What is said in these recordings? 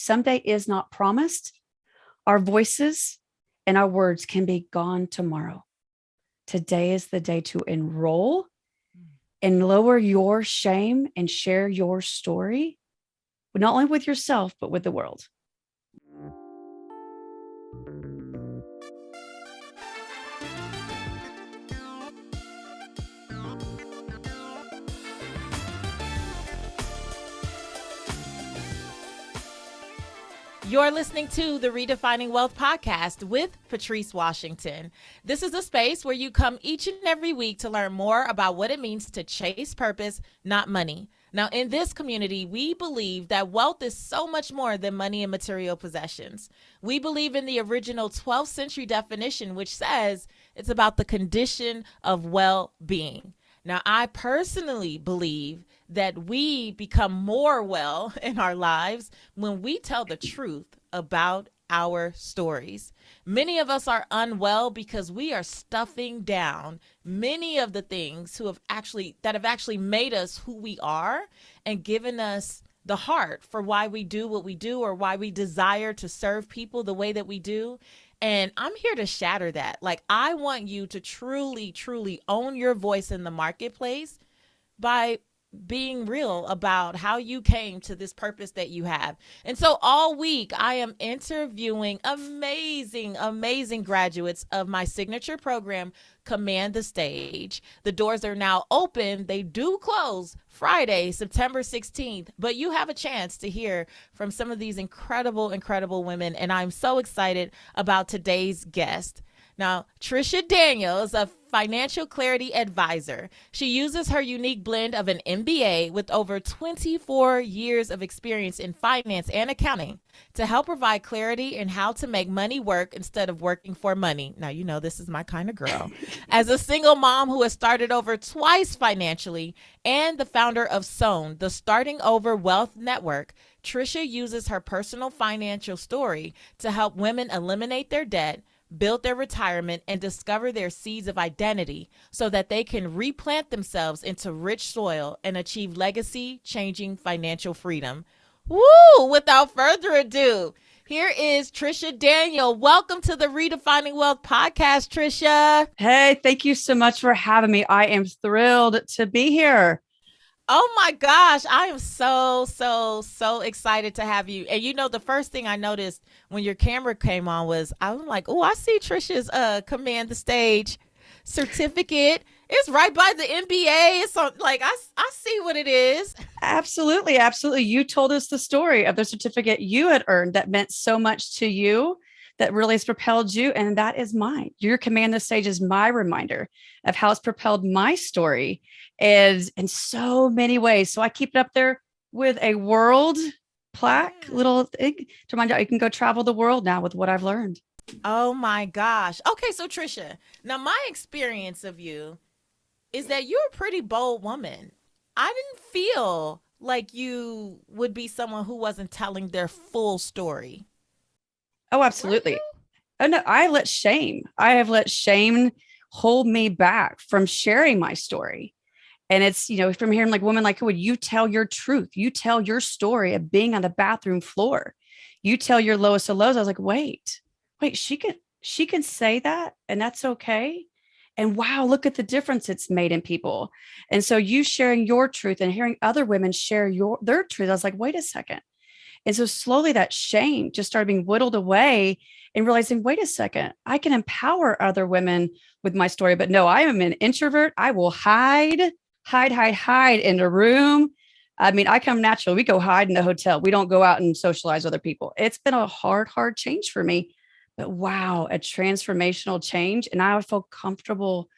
Someday is not promised. Our voices and our words can be gone tomorrow. Today is the day to enroll and lower your shame and share your story, not only with yourself, but with the world. You're listening to the Redefining Wealth podcast with Patrice Washington. This is a space where you come each and every week to learn more about what it means to chase purpose, not money. Now, in this community, we believe that wealth is so much more than money and material possessions. We believe in the original 12th century definition, which says it's about the condition of well-being. Now, I personally believe that we become more well in our lives when we tell the truth about our stories. Many of us are unwell because we are stuffing down many of the things that have actually made us who we are and given us the heart for why we do what we do or why we desire to serve people the way that we do. And I'm here to shatter that. Like, I want you to truly, truly own your voice in the marketplace by being real about how you came to this purpose that you have. And so all week I am interviewing amazing, amazing graduates of my signature program, Command the Stage. The doors are now open. They do close Friday, September 16th, but you have a chance to hear from some of these incredible, incredible women. And I'm so excited about today's guest. Now, Tricia Daniel is a financial clarity advisor. She uses her unique blend of an MBA with over 24 years of experience in finance and accounting to help provide clarity in how to make money work instead of working for money. Now, you know, this is my kind of girl. As a single mom who has started over twice financially and the founder of S.O.W.N, the Starting Over Wealth Network, Tricia uses her personal financial story to help women eliminate their debt, build their retirement, and discover their seeds of identity so that they can replant themselves into rich soil and achieve legacy-changing financial freedom. Woo! Without further ado, here is Tricia Daniel. Welcome to the Redefining Wealth podcast, Tricia. Hey, thank you so much for having me. I am thrilled to be here. Oh my gosh, I am so excited to have you. And you know, the first thing I noticed when your camera came on was I was like, oh, I see Tricia's Command the Stage certificate. It's right by the MBA. It's on, like, I see what it is. Absolutely. Absolutely. You told us the story of the certificate you had earned that meant so much to you, that really has propelled you. And that is mine. Your Command the Stage is my reminder of how it's propelled my story and in so many ways. So I keep it up there with a world plaque, little thing to remind you, you can go travel the world now with what I've learned. Oh my gosh. Okay, so Tricia, now my experience of you is that you're a pretty bold woman. I didn't feel like you would be someone who wasn't telling their full story. Oh, absolutely. Oh, no, I have let shame hold me back from sharing my story. And it's, you know, from hearing like women like, would you tell your truth? You tell your story of being on the bathroom floor. You tell your lowest of lows. I was like, wait, she can say that and that's okay. And wow, look at the difference it's made in people. And so you sharing your truth and hearing other women share their truth, I was like, wait a second. And so slowly that shame just started being whittled away and realizing, wait a second, I can empower other women with my story. But no, I am an introvert. I will hide in a room. I mean, I come natural. We go hide in the hotel. We don't go out and socialize with other people. It's been a hard change for me. But wow, a transformational change. And I feel comfortable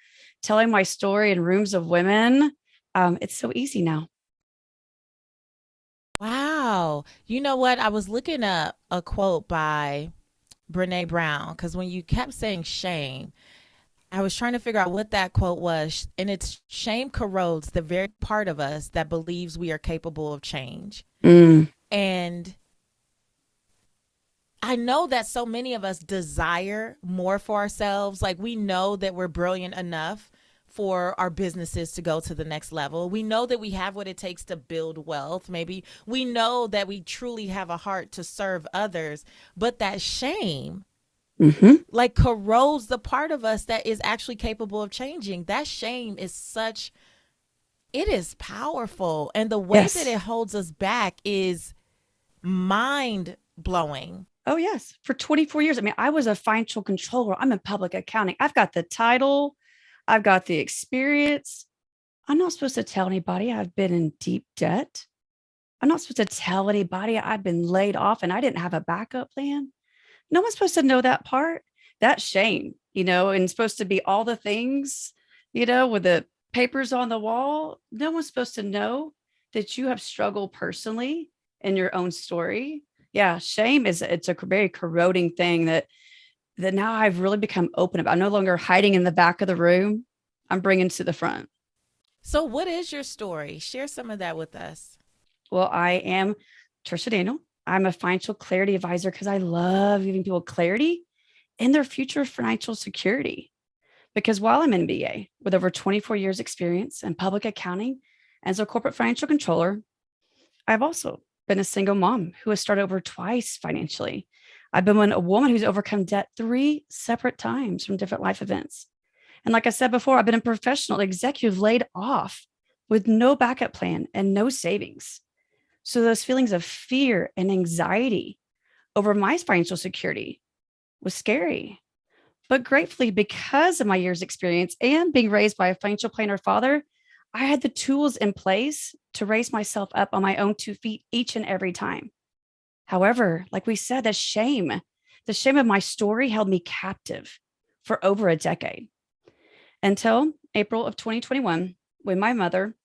telling my story in rooms of women. It's so easy now. Wow. You know what? I was looking up a quote by Brene Brown because when you kept saying shame, I was trying to figure out what that quote was. And it's shame corrodes the very part of us that believes we are capable of change. And I know that so many of us desire more for ourselves. Like we know that we're brilliant enough for our businesses to go to the next level. We know that we have what it takes to build wealth. Maybe we know that we truly have a heart to serve others, but that shame like corrodes the part of us that is actually capable of changing. That shame is such, it is powerful. And the way that it holds us back is mind blowing. Oh, yes. For 24 years. I mean, I was a financial controller. I'm in public accounting. I've got the title. I've got the experience. I'm not supposed to tell anybody I've been in deep debt. I'm not supposed to tell anybody I've been laid off and I didn't have a backup plan. No one's supposed to know that part. That's shame, and supposed to be all the things, with the papers on the wall. No one's supposed to know that you have struggled personally in your own story. Yeah, shame it's a very corroding thing that now I've really become open about. I'm no longer hiding in the back of the room. I'm bringing to the front. So what is your story? Share some of that with us. Well, I am Tricia Daniel. I'm a financial clarity advisor because I love giving people clarity in their future financial security. Because while I'm an MBA with over 24 years experience in public accounting as a corporate financial controller, I've also been a single mom who has started over twice financially. I've been a woman who's overcome debt 3 separate times from different life events. And like I said before, I've been a professional executive laid off with no backup plan and no savings. So those feelings of fear and anxiety over my financial security was scary. But gratefully, because of my years' experience and being raised by a financial planner father, I had the tools in place to raise myself up on my own 2 feet each and every time. However, like we said, the shame of my story held me captive for over a decade until April of 2021, when my mother,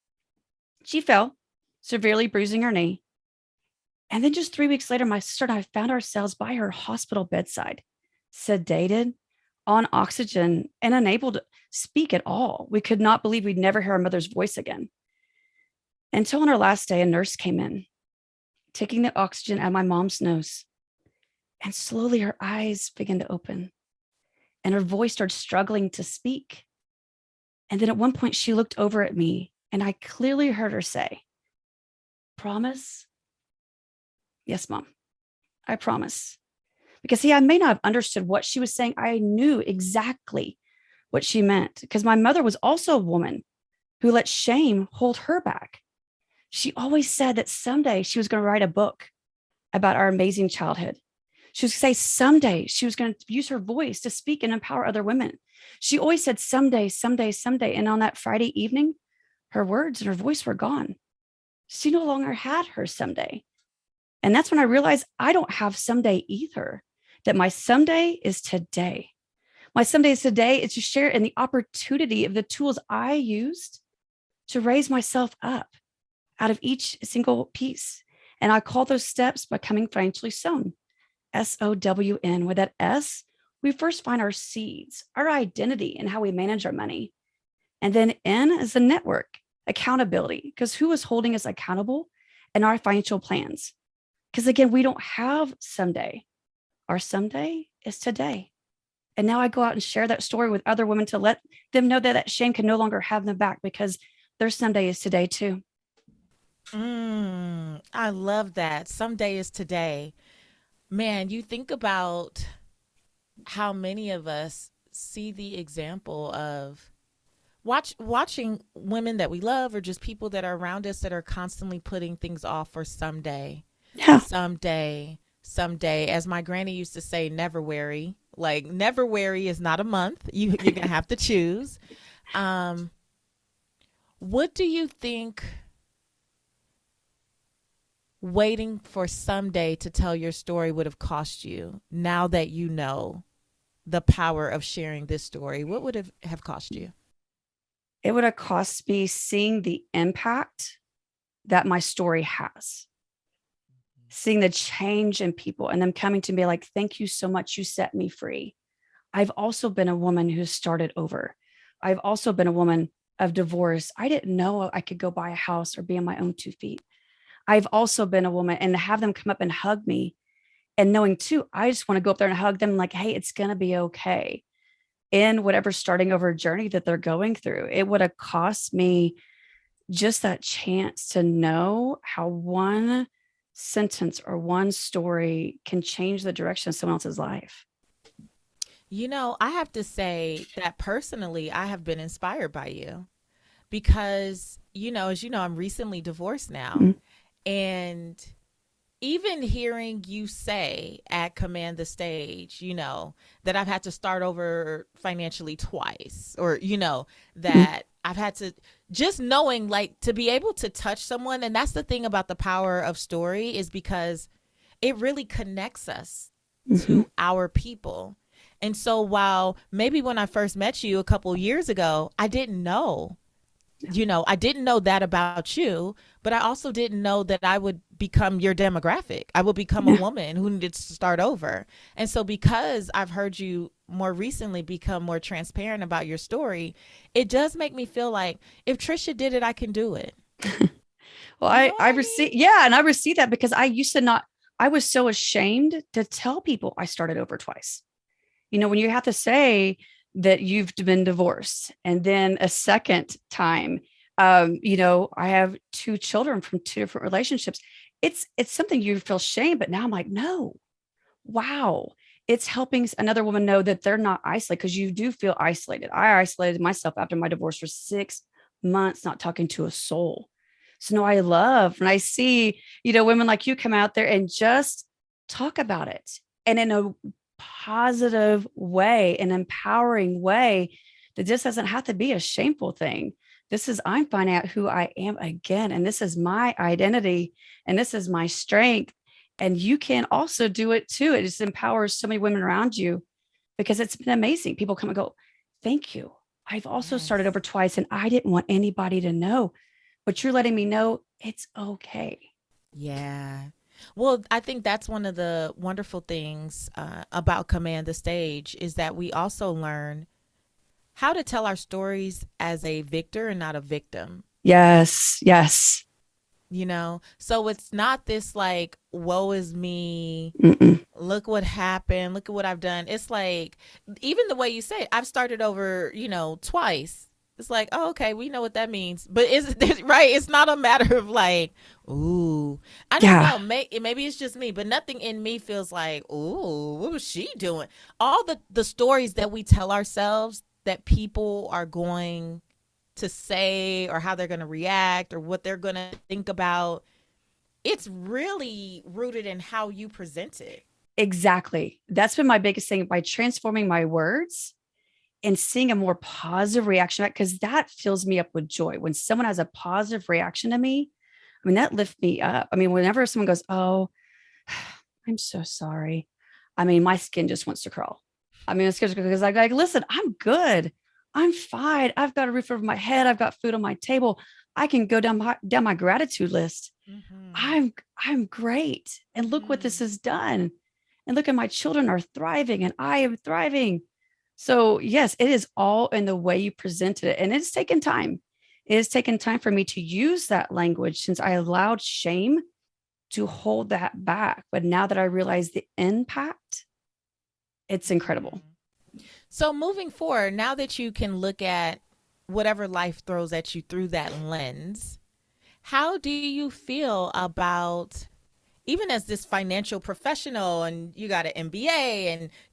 she fell, severely bruising her knee. And then just 3 weeks later, my sister and I found ourselves by her hospital bedside, sedated, on oxygen, and unable to speak at all. We could not believe we'd never hear our mother's voice again. Until on her last day, a nurse came in, taking the oxygen out of my mom's nose. And slowly her eyes began to open and her voice started struggling to speak. And then at one point, she looked over at me and I clearly heard her say, "Promise?" "Yes, Mom, I promise." Because I may not have understood what she was saying. I knew exactly what she meant because my mother was also a woman who let shame hold her back. She always said that someday she was going to write a book about our amazing childhood. She was going to say someday she was going to use her voice to speak and empower other women. She always said someday, someday, someday. And on that Friday evening, her words and her voice were gone. She no longer had her someday. And that's when I realized I don't have someday either, that my someday is today. My someday is today is to share in the opportunity of the tools I used to raise myself up out of each single piece. And I call those steps becoming financially sown, S-O-W-N. With that S, we first find our seeds, our identity, and how we manage our money. And then N is the network, accountability, because who is holding us accountable in our financial plans? Because again, we don't have someday. Our someday is today. And now I go out and share that story with other women to let them know that that shame can no longer have them back because their someday is today too. I love that. Someday is today. Man, you think about how many of us see the example of watching women that we love or just people that are around us that are constantly putting things off for someday. Yeah. Someday. As my granny used to say, never worry. Like never worry is not a month. You're going to have to choose. What do you think waiting for someday to tell your story would have cost you now that you know the power of sharing this story? What would it have cost you? It would have cost me seeing the impact that my story has, seeing the change in people and them coming to me like, "Thank you so much. You set me free." I've also been a woman who started over. I've also been a woman of divorce. I didn't know I could go buy a house or be on my own 2 feet. I've also been a woman and have them come up and hug me and knowing too, I just want to go up there and hug them like, "Hey, it's going to be okay." in whatever starting over journey that they're going through. It would have cost me just that chance to know how one sentence or one story can change the direction of someone else's life. I have to say that personally, I have been inspired by you because, as you know, I'm recently divorced now. Mhm. And even hearing you say at Command the Stage, that I've had to start over financially twice, or, that I've had to just knowing like to be able to touch someone. And that's the thing about the power of story is because it really connects us Mhm. to our people. And so while maybe when I first met you a couple years ago, I didn't know, I didn't know that about you, but I also didn't know that I would become your demographic. I would become a Yeah. woman who needed to start over. And so because I've heard you more recently become more transparent about your story, it does make me feel like if Tricia did it, I can do it. Well, You know I what I receive, mean? yeah, and I received that because I used to not, I was so ashamed to tell people I started over twice. When you have to say that you've been divorced and then a second time, I have two children from two different relationships. It's something you feel shame, but now I'm like, no, wow. It's helping another woman know that they're not isolated because you do feel isolated. I isolated myself after my divorce for 6 months, not talking to a soul. So no, I love when I see, women like you come out there and just talk about it and in a positive way, an empowering way that just doesn't have to be a shameful thing. This is, I'm finding out who I am again. And this is my identity and this is my strength. And you can also do it too. It just empowers so many women around you because it's been amazing. People come and go, thank you. I've also started Yes. over twice and I didn't want anybody to know, but you're letting me know it's okay. Yeah. Well, I think that's one of the wonderful things about Command the Stage is that we also learn how to tell our stories as a victor and not a victim. Yes. Yes. So it's not this like woe is me, Mm-mm. look what happened, look at what I've done. It's like even the way you say it, I've started over, twice. It's like, oh, okay, we know what that means, but is it right? It's not a matter of like, ooh, I don't Yeah. know, maybe it's just me, but nothing in me feels like, ooh, what was she doing? All the stories that we tell ourselves that people are going to say or how they're going to react or what they're going to think about, it's really rooted in how you present it. Exactly. That's been my biggest thing by transforming my words and seeing a more positive reaction because that fills me up with joy. When someone has a positive reaction to me, I mean, that lifts me up. I mean, whenever someone goes, oh, I'm so sorry. I mean, my skin just wants to crawl. I mean, it's because I like, listen, I'm good. I'm fine. I've got a roof over my head. I've got food on my table. I can go down my gratitude list. Mm-hmm. I'm great. And look what this Mm-hmm. has done. And look at my children are thriving and I am thriving. So yes, it is all in the way you presented it. And it's taken time. It has taken time for me to use that language since I allowed shame to hold that back. But now that I realize the impact, it's incredible. Mm-hmm. So moving forward, now that you can look at whatever life throws at you through that lens, how do you feel about even as this financial professional and you got an MBA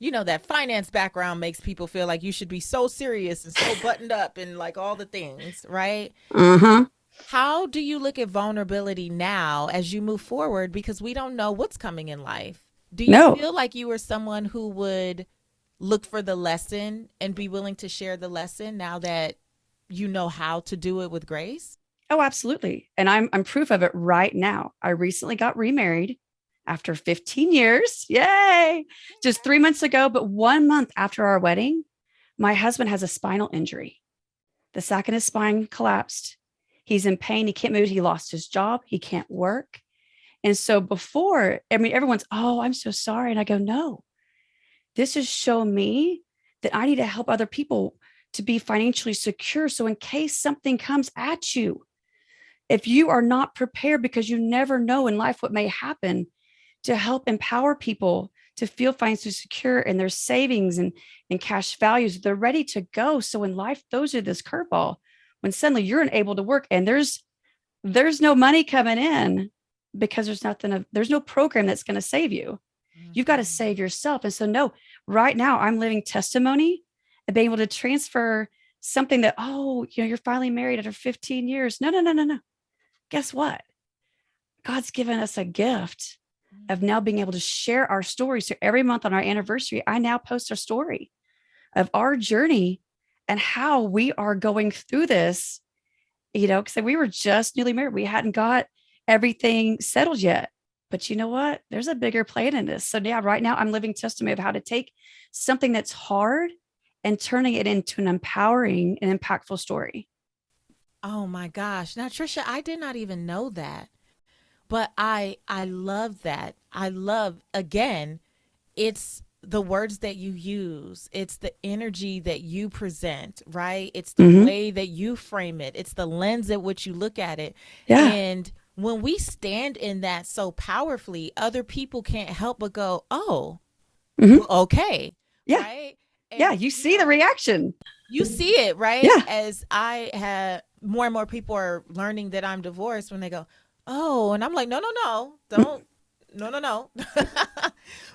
and that finance background makes people feel like you should be so serious and so buttoned up and like all the things, right? Uh-huh. How do you look at vulnerability now as you move forward because we don't know what's coming in life? Do you No. feel like you are someone who would look for the lesson and be willing to share the lesson now that you know how to do it with grace? Oh, absolutely. And I'm proof of it right now. I recently got remarried after 15 years. Yay. Just 3 months ago, but 1 month after our wedding, my husband has a spinal injury. The sac in his spine collapsed. He's in pain. He can't move. He lost his job. He can't work. And so before, I mean, everyone's, oh, I'm so sorry. And I go, no, this is showing me that I need to help other people to be financially secure. So in case something comes at you, if you are not prepared because you never know in life what may happen, to help empower people to feel financially secure in their savings and cash values. They're ready to go. So in life, those are this curveball when suddenly you're unable to work and there's no money coming in because there's no program that's going to save you. You've got to save yourself. And so no, right now I'm living testimony and being able to transfer something that, you're finally married after 15 years. No. Guess what? God's given us a gift of now being able to share our story. So every month on our anniversary, I now post a story of our journey and how we are going through this, because we were just newly married. We hadn't got everything settled yet. But you know what? There's a bigger plan in this. So yeah, right now I'm living testimony of how to take something that's hard and turning it into an empowering and impactful story. Oh my gosh. Now, Tricia, I did not even know that. But I love that. I love, again, it's the words that you use. It's the energy that you present, right? It's the way that you frame it. It's the lens at which you look at it. Yeah. And when we stand in that so powerfully, other people can't help but go, oh, okay. Yeah. Right? And, yeah. You see the reaction. You see it, right? Yeah. As I have more and more people are learning that I'm divorced when they go, oh, and I'm like, no, don't, no.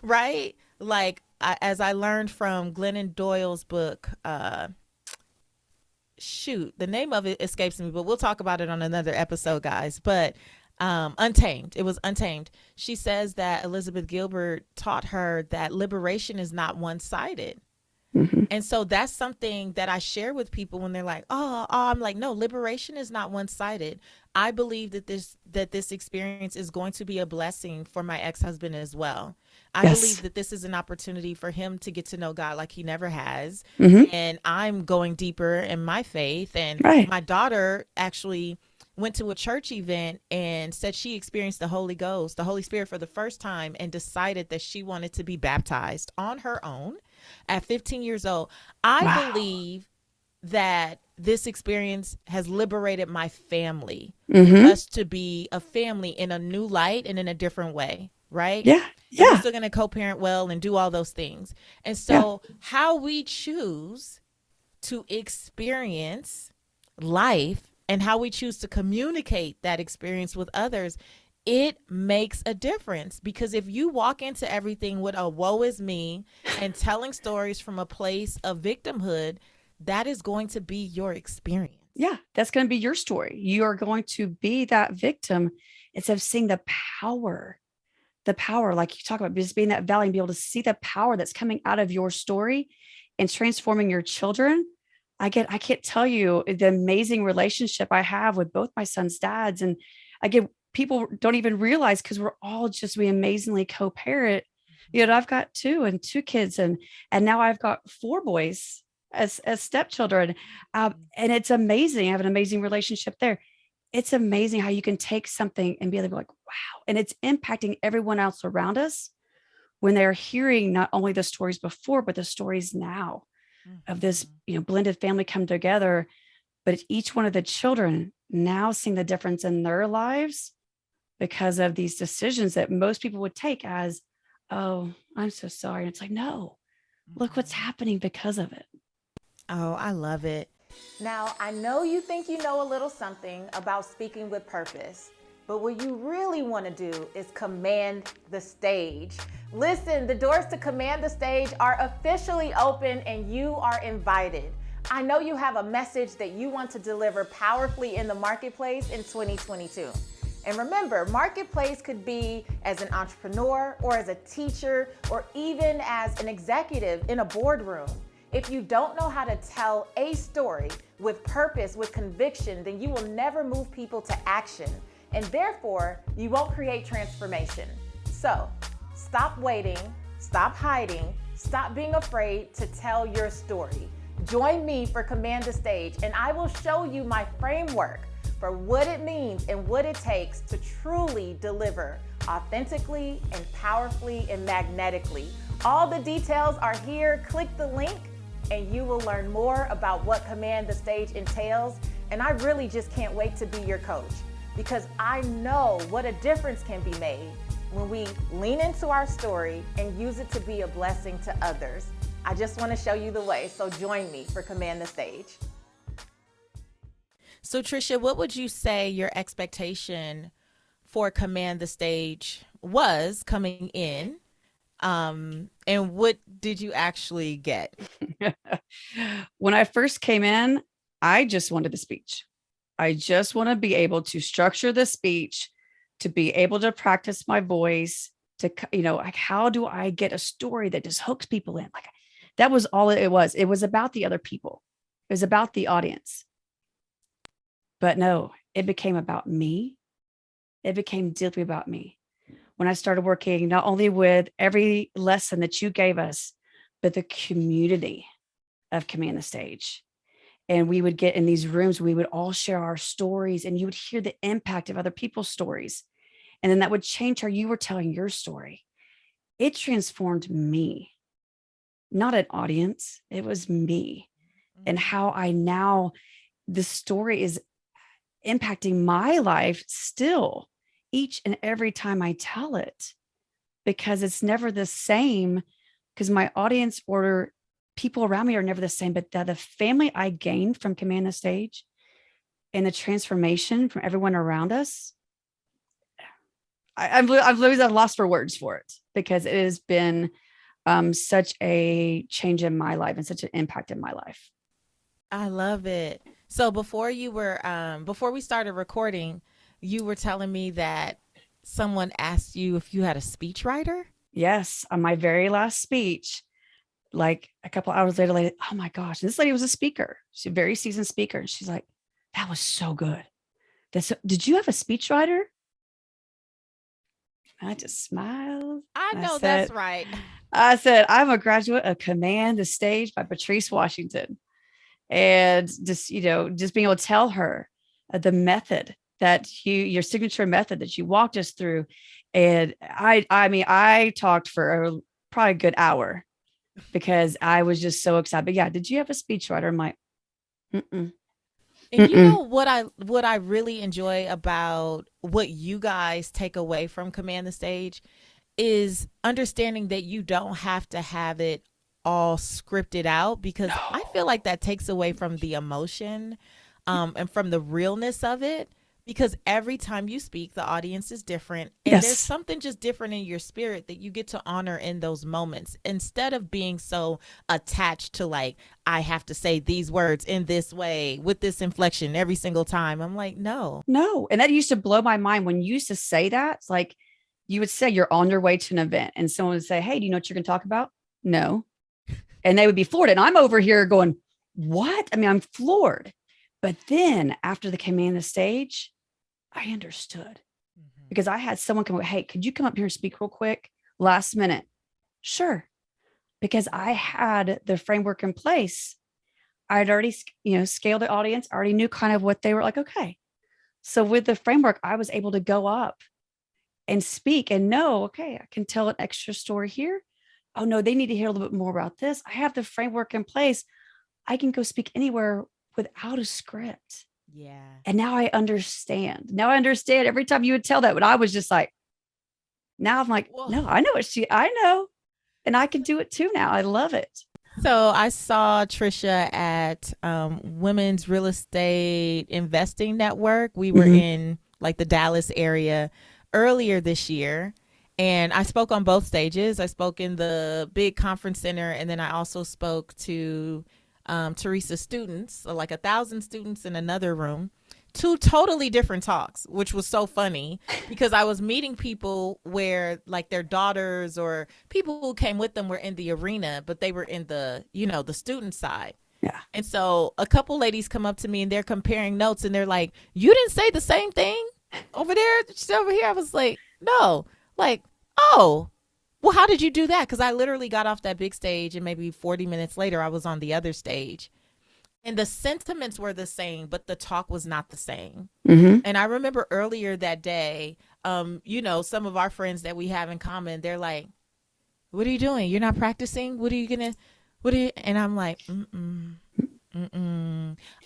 Right? Like, as I learned from Glennon Doyle's book, the name of it escapes me, but we'll talk about it on another episode, guys. But Untamed, it was Untamed. She says that Elizabeth Gilbert taught her that liberation is not one-sided. And so that's something that I share with people when they're like, I'm like, no, liberation is not one-sided. I believe that this experience is going to be a blessing for my ex-husband as well. I believe that this is an opportunity for him to get to know God like he never has. And I'm going deeper in my faith. And my daughter actually went to a church event and said she experienced the Holy Ghost, the Holy Spirit for the first time, and decided that she wanted to be baptized on her own at 15 years old. I believe that this experience has liberated my family, for us to be a family in a new light and in a different way, right? Yeah. We're still going to co-parent well and do all those things. And so how we choose to experience life and how we choose to communicate that experience with others, it makes a difference. Because if you walk into everything with a woe is me and telling stories from a place of victimhood, that is going to be your experience. Yeah, that's going to be your story. You are going to be that victim instead of seeing the power, like you talk about, just being that valley and be able to see the power that's coming out of your story and transforming your children. I can't tell you the amazing relationship I have with both my son's dads. And people don't even realize, because we amazingly co-parent. I've got two kids and now I've got 4 boys as stepchildren. And it's amazing. I have an amazing relationship there. It's amazing how you can take something and be able to be like, wow. And it's impacting everyone else around us when they're hearing not only the stories before, but the stories now of this, blended family come together. But each one of the children now seeing the difference in their lives because of these decisions that most people would take as, oh, I'm so sorry. And it's like, no, look what's happening because of it. Oh, I love it. Now, I know you think you know a little something about speaking with purpose, but what you really want to do is command the stage. Listen, the doors to Command the Stage are officially open and you are invited. I know you have a message that you want to deliver powerfully in the marketplace in 2022. And remember, marketplace could be as an entrepreneur or as a teacher or even as an executive in a boardroom. If you don't know how to tell a story with purpose, with conviction, then you will never move people to action. And therefore, you won't create transformation. So, stop waiting, stop hiding, stop being afraid to tell your story. Join me for Command the Stage, and I will show you my framework for what it means and what it takes to truly deliver authentically and powerfully and magnetically. All the details are here. Click the link and you will learn more about what Command the Stage entails. And I really just can't wait to be your coach, because I know what a difference can be made when we lean into our story and use it to be a blessing to others. I just want to show you the way, so join me for Command the Stage. So Tricia, what would you say your expectation for Command the Stage was coming in? And what did you actually get? When I first came in, I just wanted the speech. I just want to be able to structure the speech, to be able to practice my voice, to, like, how do I get a story that just hooks people in? Like, that was all it was. It was about the other people. It was about the audience. But no, it became about me. It became deeply about me. When I started working not only with every lesson that you gave us, but the community of Command the Stage. And we would get in these rooms, we would all share our stories, and you would hear the impact of other people's stories. And then that would change how you were telling your story. It transformed me, not an audience. It was me, and how I now, the story is impacting my life still each and every time I tell it, because it's never the same, because my audience or people around me are never the same, but the family I gained from Command the Stage and the transformation from everyone around us, I've lost for words for it, because it has been such a change in my life and such an impact in my life. I love it. So before we started recording, you were telling me that someone asked you if you had a speechwriter? Yes, on my very last speech, like a couple hours later, like, oh my gosh, this lady was a speaker. She's a very seasoned speaker. And she's like, that was so good. Did you have a speechwriter? I just smiled. I know that's right. I said, I'm a graduate of Command the Stage by Patrice Washington. And just being able to tell her the method that your signature method that you walked us through. And I talked for probably a good hour, because I was just so excited. But yeah, did you have a speechwriter? I'm like, mm-mm. And you know what I really enjoy about what you guys take away from Command the Stage is understanding that you don't have to have it all scripted out, because I feel like that takes away from the emotion and from the realness of it, because every time you speak, the audience is different, and there's something just different in your spirit that you get to honor in those moments, instead of being so attached to, like, I have to say these words in this way with this inflection every single time. I'm like, no. And that used to blow my mind when you used to say that. It's like, you would say you're on your way to an event and someone would say, hey, do you know what you're going to talk about? No. And they would be floored. And I'm over here going, what? I mean, I'm floored. But then after the Command the Stage, I understood, because I had someone come, hey, could you come up here and speak real quick? Last minute. Sure. Because I had the framework in place. I'd already, scaled the audience. I already knew kind of what they were like. Okay. So with the framework, I was able to go up and speak and know, okay, I can tell an extra story here. Oh no, they need to hear a little bit more about this. I have the framework in place. I can go speak anywhere without a script. Yeah. And now I understand. Every time you would tell that, but I was just like, now I'm like, no, I know I know. And I can do it too now. I love it. So I saw Tricia at Women's Real Estate Investing Network. We were in like the Dallas area earlier this year. And I spoke on both stages. I spoke in the big conference center, and then I also spoke to Teresa's students, so like 1,000 students in another room, 2 totally different talks, which was so funny, because I was meeting people where like their daughters or people who came with them were in the arena, but they were in the, the student side. Yeah. And so a couple ladies come up to me and they're comparing notes, and they're like, you didn't say the same thing over there, over here. I was like, no, like, oh, well, how did you do that? Because I literally got off that big stage, and maybe 40 minutes later, I was on the other stage. And the sentiments were the same, but the talk was not the same. And I remember earlier that day, some of our friends that we have in common, they're like, what are you doing? You're not practicing? And I'm like,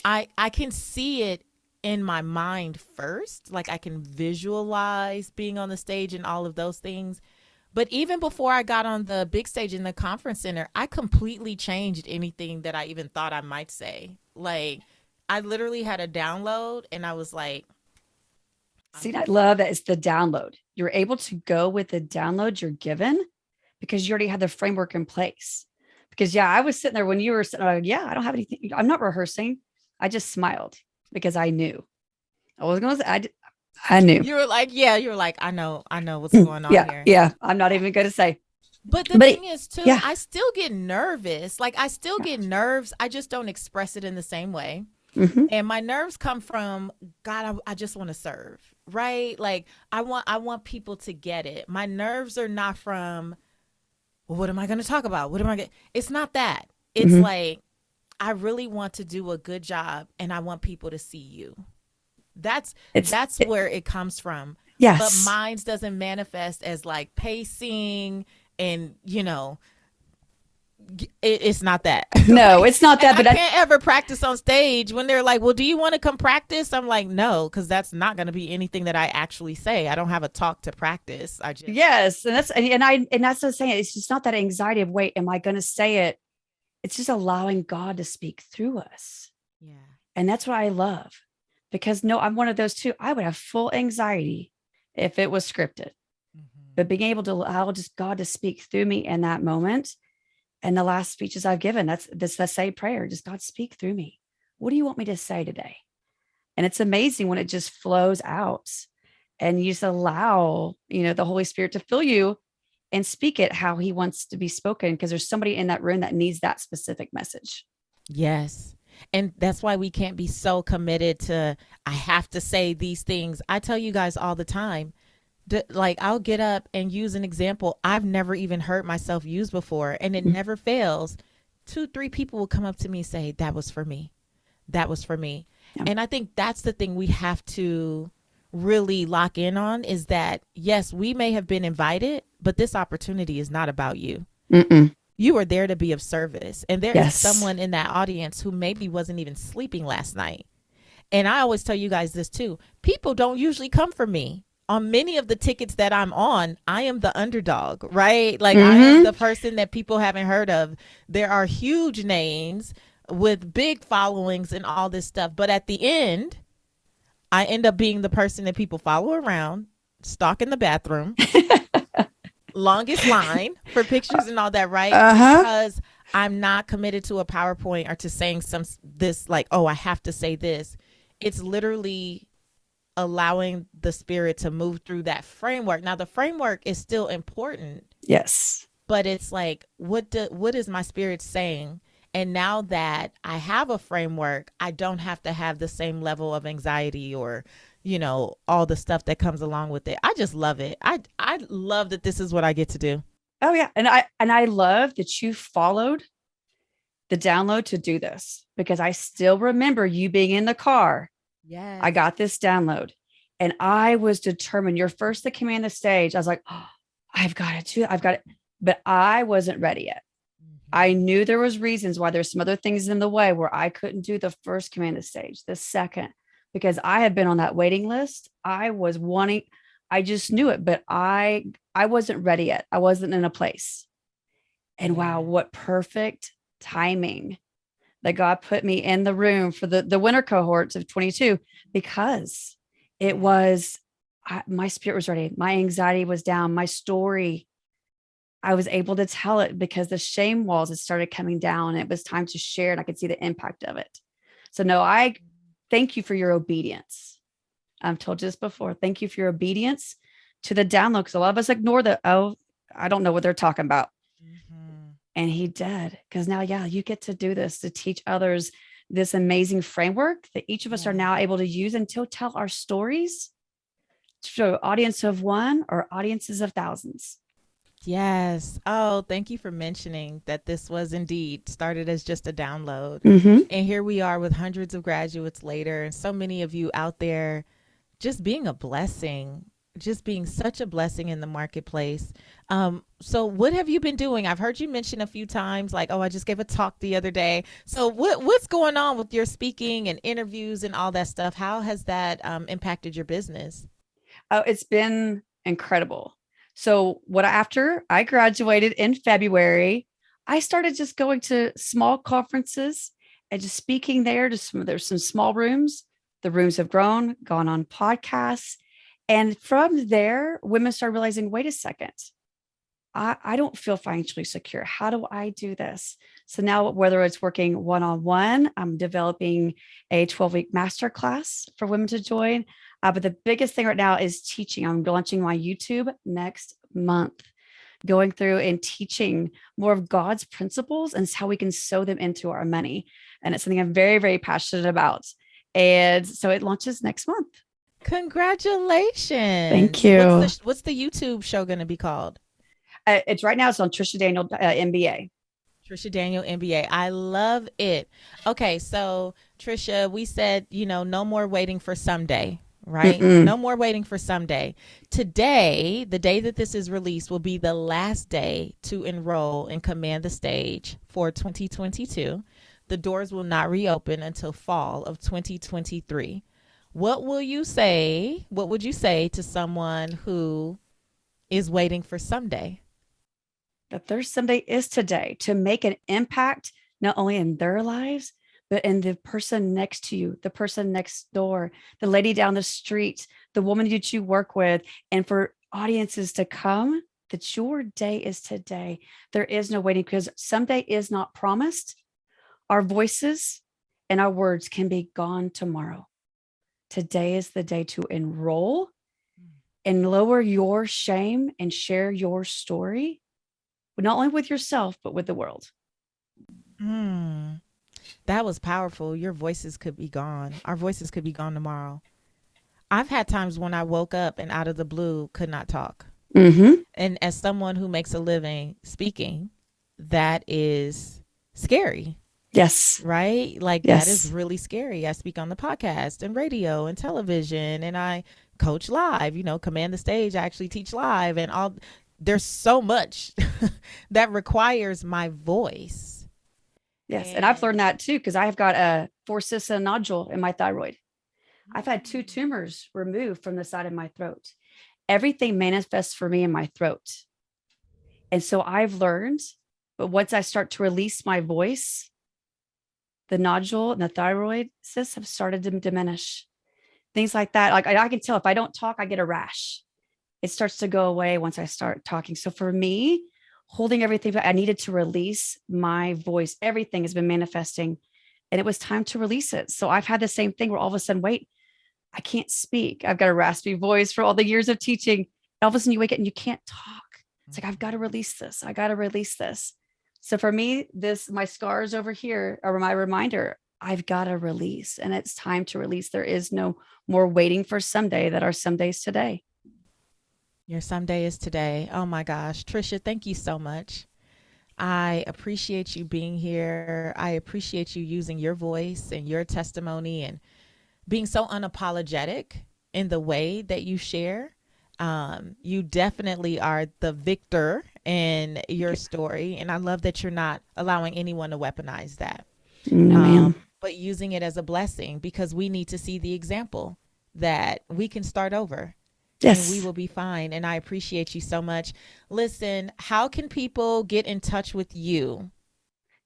I can see it in my mind first. Like I can visualize being on the stage and all of those things. But even before I got on the big stage in the conference center, I completely changed anything that I even thought I might say. Like I literally had a download and I was like, See, I love that it's the download. You're able to go with the download you're given because you already had the framework in place. Because I was sitting there when you were sitting there, I don't have anything. I'm not rehearsing. I just smiled because I knew. I was going to say, I knew. You were like, I know what's going on here. Yeah. I'm not even going to say. But the thing is too, I still get nervous. Like I still get nerves. I just don't express it in the same way. Mm-hmm. And my nerves come from, God, I just want to serve, right? Like I want people to get it. My nerves are not from, well, what am I going to talk about? It's not that. It's like, I really want to do a good job and I want people to see you. That's where it comes from. Yes. But mine doesn't manifest as like pacing and, it's not that. No, it's not that. But I can't ever practice on stage when they're like, well, do you want to come practice? I'm like, no, because that's not going to be anything that I actually say. I don't have a talk to practice. Yes. And that's what I'm saying. It's just not that anxiety of, wait, am I going to say it? It's just allowing God to speak through us. Yeah. And that's what I love, because I'm one of those too. I would have full anxiety if it was scripted, but being able to allow just God to speak through me in that moment. And the last speeches I've given, that's the same prayer. Just God, speak through me. What do you want me to say today? And it's amazing when it just flows out and you just allow, the Holy Spirit to fill you and speak it how he wants to be spoken. Because there's somebody in that room that needs that specific message. Yes. And that's why we can't be so committed to, I have to say these things. I tell you guys all the time, like I'll get up and use an example I've never even heard myself use before, and it never fails. 2-3 people will come up to me and say, that was for me. That was for me. Yeah. And I think that's the thing we have to really lock in on, is that yes, we may have been invited, but this opportunity is not about you. You are there to be of service. And there is someone in that audience who maybe wasn't even sleeping last night. And I always tell you guys this too. People don't usually come for me. On many of the tickets that I'm on, I am the underdog, right? Like I am the person that people haven't heard of. There are huge names with big followings and all this stuff. But at the end, I end up being the person that people follow around, stalk in the bathroom, longest line for pictures and all that, right? Because I'm not committed to a PowerPoint or to saying this like, oh, I have to say this. It's literally allowing the Spirit to move through that framework. Now the framework is still important. Yes. But it's like, what is my spirit saying? And now that I have a framework, I don't have to have the same level of anxiety or, all the stuff that comes along with it. I just love it. I love that this is what I get to do. Oh yeah. And I love that you followed the download to do this, because I still remember you being in the car. Yeah, I got this download and I was determined. You're first that came on the stage. I was like, oh, I've got it. But I wasn't ready yet. I knew there was reasons why there's some other things in the way where I couldn't do the first command of stage, the second, because I had been on that waiting list. I just knew it, but I wasn't ready yet. I wasn't in a place. And wow, what perfect timing that God put me in the room for the winter cohorts of 22, because it was, my spirit was ready. My anxiety was down. My story, I was able to tell it because the shame walls had started coming down and it was time to share, and I could see the impact of it. So no, I thank you for your obedience. I've told you this before. Thank you for your obedience to the download, because a lot of us ignore I don't know what they're talking about. And he did, because now, you get to do this, to teach others this amazing framework that each of us are now able to use and to tell our stories to an audience of one or audiences of thousands. Yes. Oh, thank you for mentioning that this was indeed started as just a download. And here we are with hundreds of graduates later, and so many of you out there just being a blessing just being such a blessing in the marketplace. So what have you been doing? I've heard you mention a few times, like, oh, I just gave a talk the other day. So what's going on with your speaking and interviews and all that stuff? How has that impacted your business? Oh, it's been incredible. So after I graduated in February, I started just going to small conferences and just speaking there. There's some small rooms. The rooms have gone on podcasts. And from there, women started realizing, wait a second, I don't feel financially secure. How do I do this? So now, whether it's working one-on-one, I'm developing a 12-week masterclass for women to join. But the biggest thing right now is teaching. I'm launching my YouTube next month, going through and teaching more of God's principles and how we can sow them into our money. And it's something I'm very, very passionate about. And so it launches next month. Thank Congratulations. you. What's the YouTube show going to be called? It's right now. It's on Tricia Daniel MBA. Tricia Daniel MBA. I love it. Okay, so Tricia, we said, no more waiting for someday, right? Mm-mm. No more waiting for someday. Today, the day that this is released, will be the last day to enroll and Command the Stage for 2022. The doors will not reopen until fall of 2023. What will you say? What would you say to someone who is waiting for someday? That their someday is today to make an impact, not only in their lives, but in the person next to you, the person next door, the lady down the street, the woman that you work with, and for audiences to come, that your day is today. There is no waiting because someday is not promised. Our voices and our words can be gone tomorrow. Today is the day to enroll and lower your shame and share your story, not only with yourself, but with the world. That was powerful. Your voices could be gone. Our voices could be gone tomorrow. I've had times when I woke up and out of the blue could not talk. Mm-hmm. And as someone who makes a living speaking, that is scary. Yes. Right? Like that is Yes. really scary. I speak on the podcast and radio and television and I coach live, Command the Stage. I actually teach live and all. There's so much that requires my voice. Yes. And I've learned that too, because I've got a 4 cysts and a nodule in my thyroid. I've had 2 tumors removed from the side of my throat. Everything manifests for me in my throat. And so I've learned, but once I start to release my voice, the nodule and the thyroid cysts have started to diminish. Things like that. Like I can tell if I don't talk, I get a rash. It starts to go away once I start talking. So for me, holding everything, I needed to release my voice. Everything has been manifesting and it was time to release it. So I've had the same thing where all of a sudden, wait, I can't speak. I've got a raspy voice for all the years of teaching. All of a sudden you wake up and you can't talk. It's like, I've got to release this. I got to release this. So for me, my scars over here are my reminder. I've got to release and it's time to release. There is no more waiting for someday that are some days today. Your someday is today. Oh my gosh. Tricia, thank you so much. I appreciate you being here. I appreciate you using your voice and your testimony and being so unapologetic in the way that you share. You definitely are the victor in your story. And I love that you're not allowing anyone to weaponize that. No, ma'am. But using it as a blessing because we need to see the example that we can start over. Yes. And we will be fine. And I appreciate you so much. Listen, how can people get in touch with you?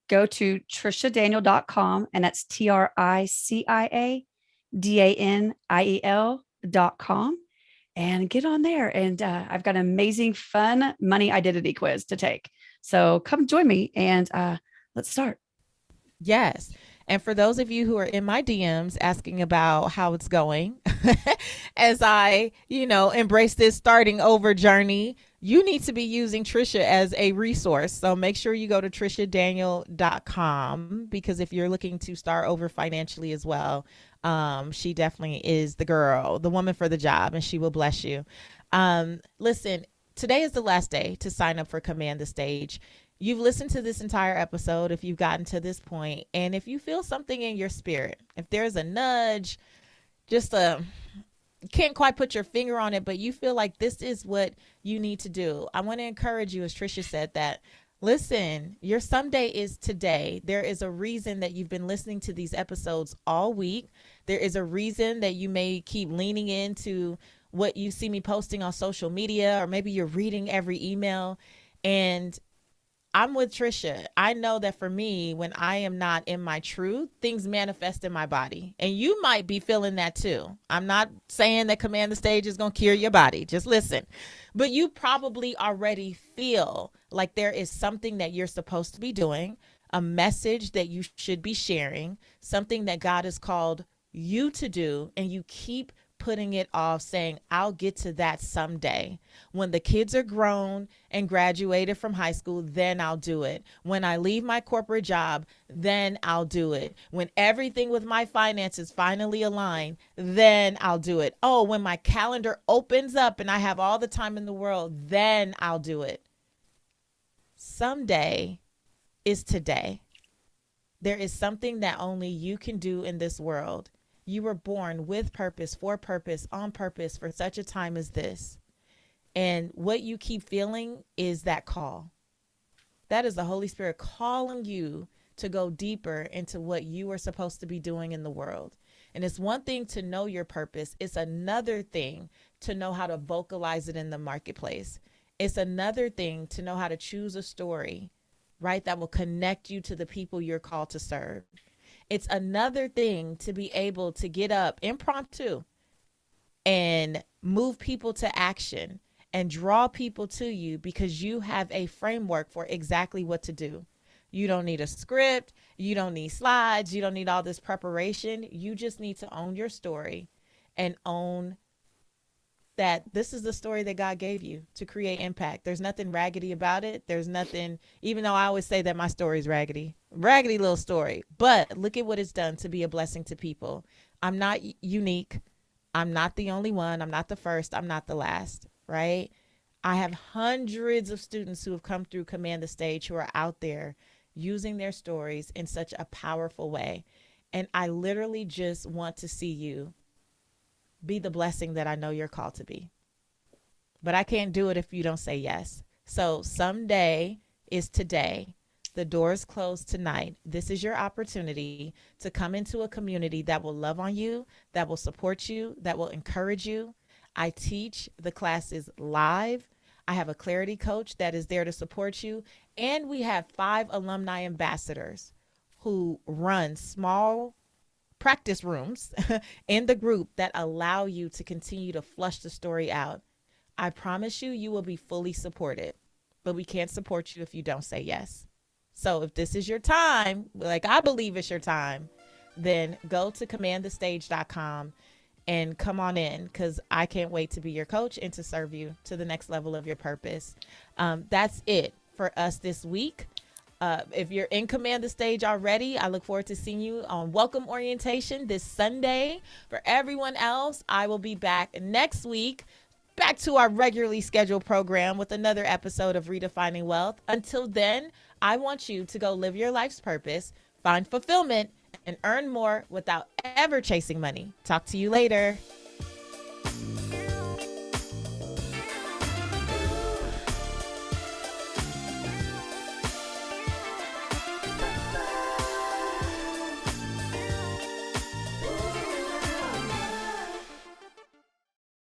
Go to triciadaniel.com and that's TRICIADANIEL.com and get on there. And I've got an amazing, fun money identity quiz to take. So come join me and let's start. Yes. And for those of you who are in my DMs asking about how it's going, as I, embrace this starting over journey, you need to be using Tricia as a resource. So make sure you go to triciadaniel.com because if you're looking to start over financially as well, she definitely is the girl, the woman for the job, and she will bless you. Listen, today is the last day to sign up for Command the Stage. You've listened to this entire episode if you've gotten to this point, and if you feel something in your spirit, if there's a nudge, just can't quite put your finger on it, but you feel like this is what you need to do, I want to encourage you, as Tricia said, that listen, your someday is today. There is a reason that you've been listening to these episodes all week. There is a reason that you may keep leaning into what you see me posting on social media, or maybe you're reading every email. And I'm with Tricia. I know that for me, when I am not in my truth, things manifest in my body. And you might be feeling that too. I'm not saying that Command the Stage is going to cure your body. Just listen. But you probably already feel like there is something that you're supposed to be doing, a message that you should be sharing, something that God has called you to do, and you keep putting it off, saying, I'll get to that someday. When the kids are grown and graduated from high school, then I'll do it. When I leave my corporate job, then I'll do it. When everything with my finances finally align, then I'll do it. Oh, when my calendar opens up and I have all the time in the world, then I'll do it. Someday is today. There is something that only you can do in this world. You were born with purpose, for purpose, on purpose, for such a time as this. And what you keep feeling is that call. That is the Holy Spirit calling you to go deeper into what you are supposed to be doing in the world. And it's one thing to know your purpose. It's another thing to know how to vocalize it in the marketplace. It's another thing to know how to choose a story, right, that will connect you to the people you're called to serve. It's another thing to be able to get up impromptu and move people to action and draw people to you because you have a framework for exactly what to do. You don't need a script. You don't need slides. You don't need all this preparation. You just need to own your story and own that this is the story that God gave you to create impact. There's nothing raggedy about it. There's nothing, even though I always say that my story is raggedy little story, but look at what it's done to be a blessing to people. I'm not unique. I'm not the only one. I'm not the first. I'm not the last, right? I have hundreds of students who have come through Command the Stage who are out there using their stories in such a powerful way. And I literally just want to see you be the blessing that I know you're called to be. But I can't do it if you don't say yes. So someday is today. The doors close tonight. This is your opportunity to come into a community that will love on you, that will support you, that will encourage you. I teach the classes live. I have a clarity coach that is there to support you. And we have 5 alumni ambassadors who run small practice rooms in the group that allow you to continue to flush the story out. I promise you, you will be fully supported, but we can't support you if you don't say yes. So if this is your time, like I believe it's your time, then go to commandthestage.com and come on in, because I can't wait to be your coach and to serve you to the next level of your purpose. That's it for us this week. If you're in Command the Stage already, I look forward to seeing you on Welcome Orientation this Sunday. For everyone else, I will be back next week, back to our regularly scheduled program with another episode of Redefining Wealth. Until then, I want you to go live your life's purpose, find fulfillment, and earn more without ever chasing money. Talk to you later.